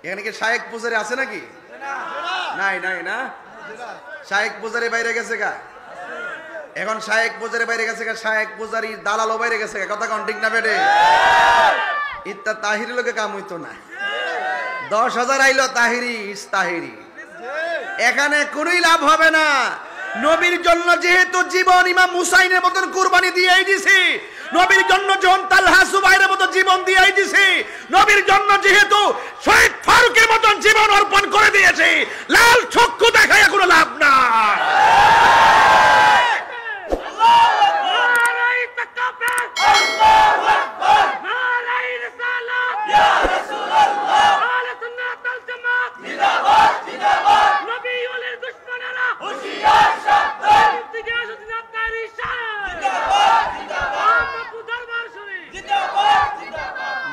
এখানে কি শায়েক পূজারি আছে নাকি? নাই নাই না, শায়েক পূজারি বাইরে গেছে গা। এখন শায়েক পূজারি বাইরে গেছে গা, শায়েক পূজারি দালালও বাইরে গেছে গা। কথা কোন ঠিক না বেটে? ইত্তা তাহিরি লোকে কাম হইতো না। 10,000 আইলো তাহিরি ইস্তাহিরি, এখানে কোনই লাভ হবে না। নবীর জন্য যেহেতু জীবন ইমাম হুসাইনের মতন কুরবানি দিয়েই দিছি, নবীর জন্য যখন তালহা সুবাইরের মতো জীবন দিয়েই দিছি, নবীর জন্য যেহেতু শহীদ ফারুকের মতন জীবন অর্পণ করে দিয়েছি, লাল চক্ষু দেখায় কোনো লাভ না।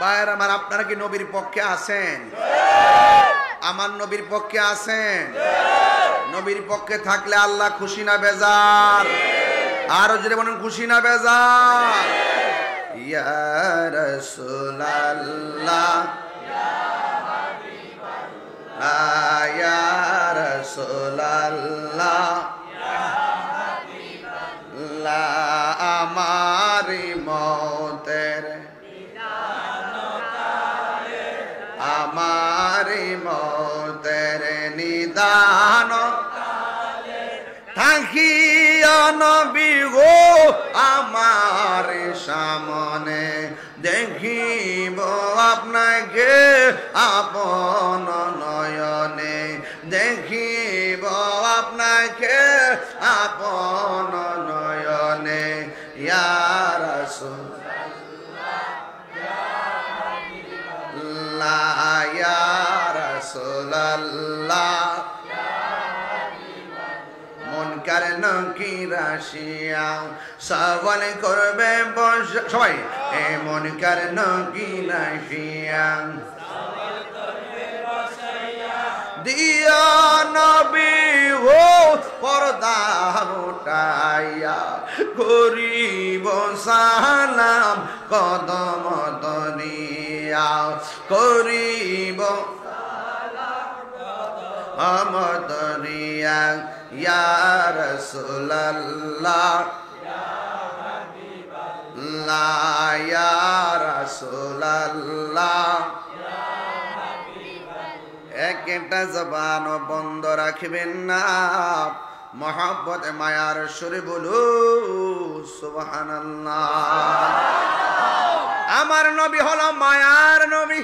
ভাইয়ের আমার, আপনারা কি নবীর পক্ষে আছেন? আমার নবীর পক্ষে আছেন? নবীর পক্ষে থাকলে আল্লাহ খুশি না বেজার? আরো জোরে বলেন, খুশি না বেজার? ইয়া রাসূলুল্লাহ, ইয়া রাসূলুল্লাহ, আমারি মতের, আমারি মতের নিদান থাকিয়া নবী গো আমার সামনে, দেখিব আপনাকে আপন নয়নে, দেখিব আপনাকে আপন নয়নে। ইয়া রাসূলুল্লাহ, ইয়া রাসূলুল্লাহ, মুনকার নাকির আসিয়া সওয়াল করবে সবাই, এ মুনকার নাকির আসিয়া দিয়া নবী ও পর্দা উঠাইয়া করিব সালাম কদম ধরিয়া, করিব আমদরিয়া। ইয়া রাসূলুল্লাহ, ইয়া রাসূলুল্লাহ, একটা জবান বন্ধ রাখবেন না, মহব্বত মায়ার সুরে বলু সুবহানাল্লাহ। আমার নবী হলো মায়ার নবী।